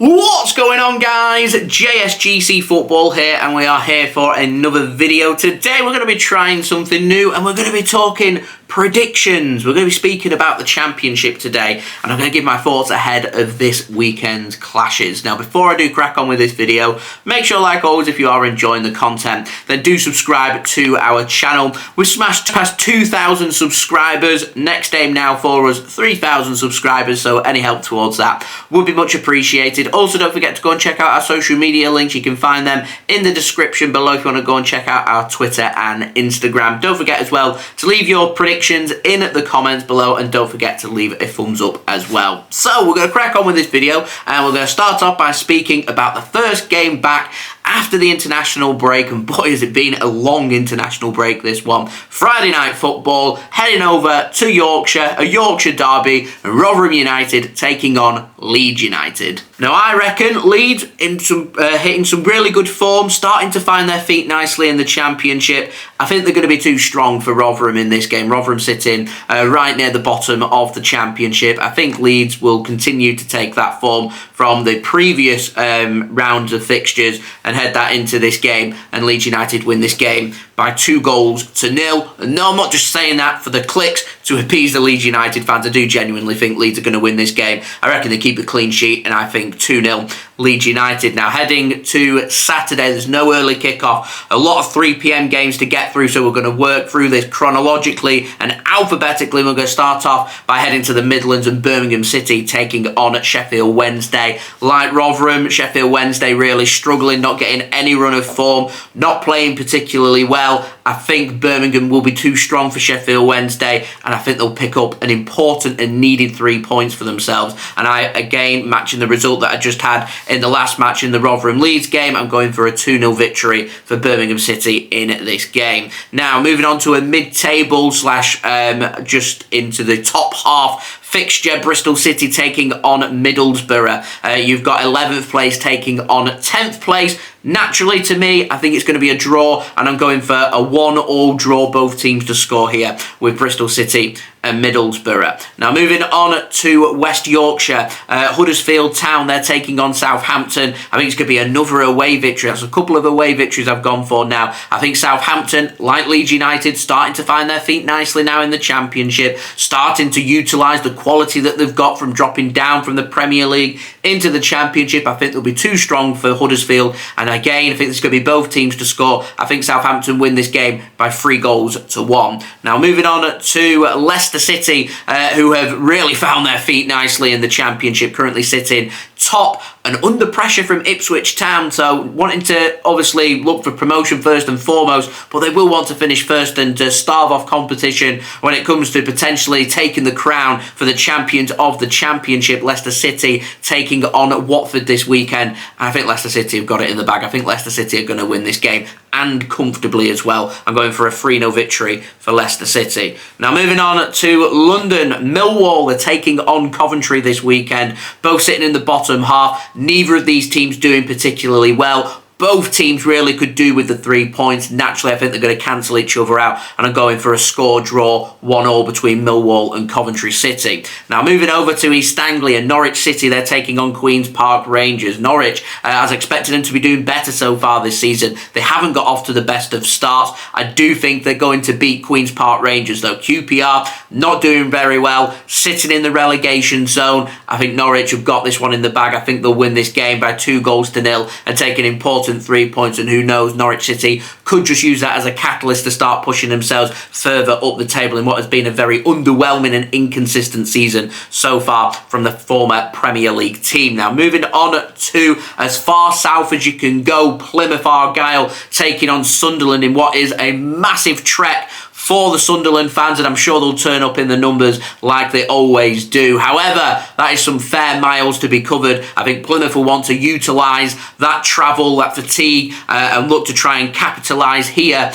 What's going on, guys? JSGC Football here, and we are here for another video. Today we're going to be trying something new, and we're going to be talking predictions. We're going to be speaking about the Championship today, and I'm going to give my thoughts ahead of this weekend's clashes. Now, before I do crack on with this video, make sure, like always, if you are enjoying the content, then do subscribe to our channel. We've smashed past 2,000 subscribers. Next aim now for us, 3,000 subscribers, so any help towards that would be much appreciated. Also, don't forget to go and check out our social media links. You can find them in the description below if you want to go and check out our Twitter and Instagram. Don't forget as well to leave your predictions in the comments below, and don't forget to leave a thumbs up as well. So we're going to crack on with this video, and we're going to start off by speaking about the first game back after the international break, and boy has it been a long international break, this one. Friday night football, heading over to Yorkshire, a Yorkshire derby, and Rotherham United taking on Leeds United. Now, I reckon Leeds hitting some really good form, starting to find their feet nicely in the Championship. I think they're going to be too strong for Rotherham in this game. Rotherham sitting right near the bottom of the Championship. I think Leeds will continue to take that form from the previous rounds of fixtures and head that into this game, and Leeds United win this game by 2-0. And no, I'm not just saying that for the clicks to appease the Leeds United fans. I do genuinely think Leeds are going to win this game. I reckon they keep a clean sheet, and I think 2-0 Leeds United. Now, heading to Saturday, there's no early kickoff. A lot of 3 p.m. games to get through, so we're going to work through this chronologically and alphabetically. We're going to start off by heading to the Midlands and Birmingham City taking on Sheffield Wednesday. Like Rotherham, Sheffield Wednesday really struggling, not getting any run of form, not playing particularly well. I think Birmingham will be too strong for Sheffield Wednesday, and I think they'll pick up an important and needed 3 points for themselves. And I, again, matching the result that I just had in the last match in the Rotherham Leeds game, I'm going for a 2-0 victory for Birmingham City in this game. Now, moving on to a mid-table slash just into the top half fixture, Bristol City taking on Middlesbrough. You've got 11th place taking on 10th place. Naturally, to me, I think it's going to be a draw, and I'm going for a 1-1 draw, both teams to score here with Bristol City and Middlesbrough. Now, moving on to West Yorkshire, Huddersfield Town, they're taking on Southampton. I think it's going to be another away victory. That's a couple of away victories I've gone for now. I think Southampton, like Leeds United, starting to find their feet nicely now in the Championship, starting to utilise the quality that they've got from dropping down from the Premier League into the Championship. I think they'll be too strong for Huddersfield, and again, I think it's going to be both teams to score. I think Southampton win this game by 3-1. Now, moving on to Leicester City, who have really found their feet nicely in the Championship, currently sitting top and under pressure from Ipswich Town, so wanting to obviously look for promotion first and foremost, but they will want to finish first and starve off competition when it comes to potentially taking the crown for the champions of the Championship. Leicester City taking on Watford this weekend. I think Leicester City have got it in the bag. I think Leicester City are going to win this game, and comfortably as well. I'm going for a 3-0 victory for Leicester City. Now, moving on to London, Millwall are taking on Coventry this weekend, both sitting in the bottom half. Neither of these teams doing particularly well. Both teams really could do with the 3 points. Naturally, I think they're going to cancel each other out, and I'm going for a score draw, 1-1 between Millwall and Coventry City. Now, moving over to East Anglia, Norwich City, they're taking on Queen's Park Rangers. Norwich, as expected them to be doing better so far this season, they haven't got off to the best of starts. I do think they're going to beat Queen's Park Rangers, though. QPR, not doing very well, sitting in the relegation zone. I think Norwich have got this one in the bag. I think they'll win this game by 2-0 and take an important 3 points, and who knows, Norwich City could just use that as a catalyst to start pushing themselves further up the table in what has been a very underwhelming and inconsistent season so far from the former Premier League team. Now, moving on to as far south as you can go, Plymouth Argyle taking on Sunderland in what is a massive trek for the Sunderland fans, and I'm sure they'll turn up in the numbers like they always do. However, that is some fair miles to be covered. I think Plymouth will want to utilise that travel, that fatigue, and look to try and capitalise here,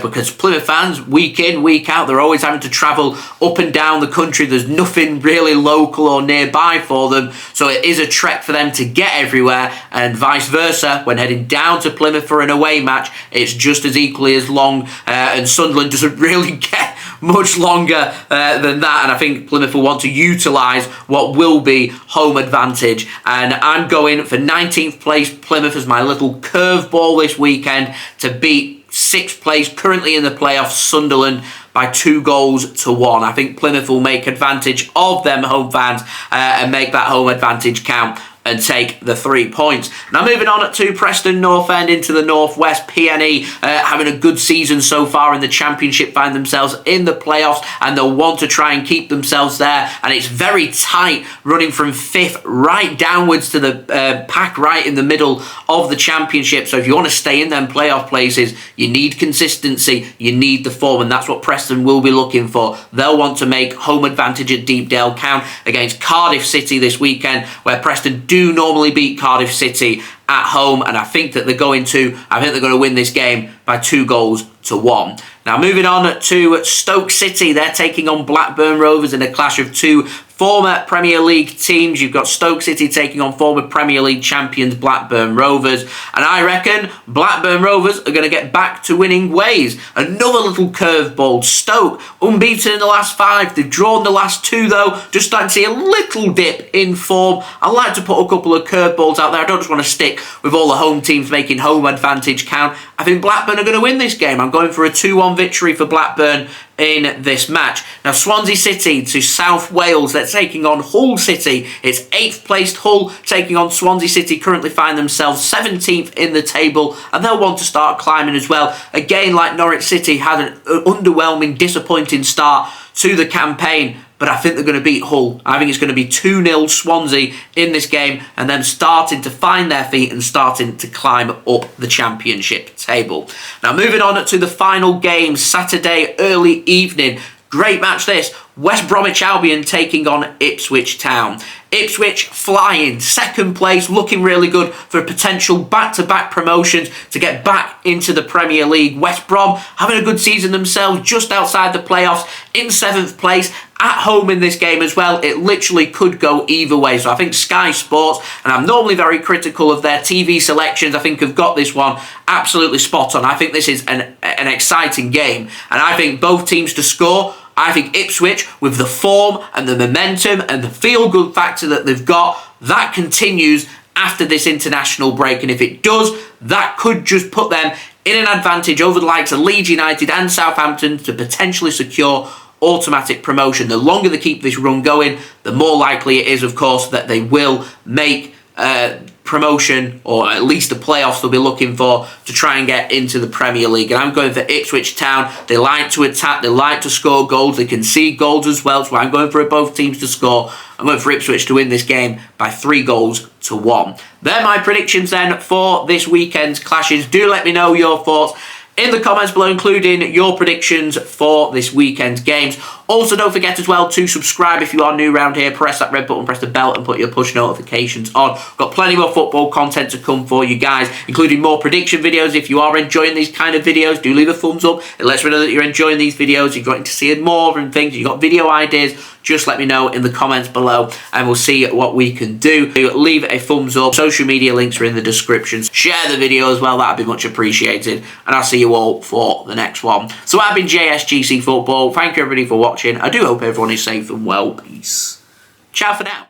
because Plymouth fans, week in, week out, they're always having to travel up and down the country. There's nothing really local or nearby for them, so it is a trek for them to get everywhere, and vice versa. When heading down to Plymouth for an away match, it's just as equally as long, and Sunderland doesn't really get much longer than that, and I think Plymouth will want to utilise what will be home advantage. And I'm going for 19th place Plymouth as my little curveball this weekend to beat 6th place, currently in the playoffs, Sunderland, by 2-1. I think Plymouth will make advantage of them home fans and make that home advantage count and take the 3 points. Now moving on to Preston North End into the Northwest. PNE having a good season so far in the Championship, find themselves in the playoffs, and they'll want to try and keep themselves there, and it's very tight, running from 5th right downwards to the pack right in the middle of the Championship. So if you want to stay in them playoff places, you need consistency, you need the form, and that's what Preston will be looking for. They'll want to make home advantage at Deepdale count against Cardiff City this weekend, where Preston do normally beat Cardiff City at home, and I think that they're going to win this game by 2-1. Now moving on to Stoke City, they're taking on Blackburn Rovers in a clash of two former Premier League teams. You've got Stoke City taking on former Premier League champions Blackburn Rovers, and I reckon Blackburn Rovers are going to get back to winning ways. Another little curveball. Stoke unbeaten in the last 5. They've drawn the last 2 though. Just starting to see a little dip in form. I like to put a couple of curveballs out there. I don't just want to stick with all the home teams making home advantage count. I think Blackburn are going to win this game. I'm going for a 2-1 victory for Blackburn in this match. Now Swansea City to South Wales, they're taking on Hull City. It's 8th placed Hull taking on Swansea City, currently find themselves 17th in the table, and they'll want to start climbing as well. Again, like Norwich City, had an underwhelming, disappointing start to the campaign, but I think they're going to beat Hull. I think it's going to be 2-0 Swansea in this game, and them starting to find their feet and starting to climb up the Championship table. Now moving on to the final game, Saturday early evening. Great match this. West Bromwich Albion taking on Ipswich Town. Ipswich flying, 2nd place, looking really good for potential back-to-back promotions to get back into the Premier League. West Brom having a good season themselves, just outside the playoffs, in 7th place, at home in this game as well. It literally could go either way. So I think Sky Sports, and I'm normally very critical of their TV selections, I think have got this one absolutely spot on. I think this is an exciting game, and I think both teams to score. I think Ipswich, with the form and the momentum and the feel-good factor that they've got, that continues after this international break. And if it does, that could just put them in an advantage over the likes of Leeds United and Southampton to potentially secure automatic promotion. The longer they keep this run going, the more likely it is, of course, that they will make promotion, or at least the playoffs they'll be looking for to try and get into the Premier League. And I'm going for Ipswich Town. They like to attack, they like to score goals, they concede goals as well, so I'm going for both teams to score. I'm going for Ipswich to win this game by 3-1. They're my predictions then for this weekend's clashes. Do let me know your thoughts in the comments below, including your predictions for this weekend's games. Also, don't forget as well to subscribe if you are new around here. Press that red button, press the bell, and put your push notifications on. Got plenty more football content to come for you guys, including more prediction videos. If you are enjoying these kind of videos, do leave a thumbs up. It lets me know that you're enjoying these videos, you're going to see more and things, you've got video ideas. Just let me know in the comments below, and we'll see what we can do. Leave a thumbs up. Social media links are in the description. Share the video as well, that'd be much appreciated. And I'll see you all for the next one. So I've been JSGC Football. Thank you everybody for watching. I do hope everyone is safe and well. Peace. Ciao for now.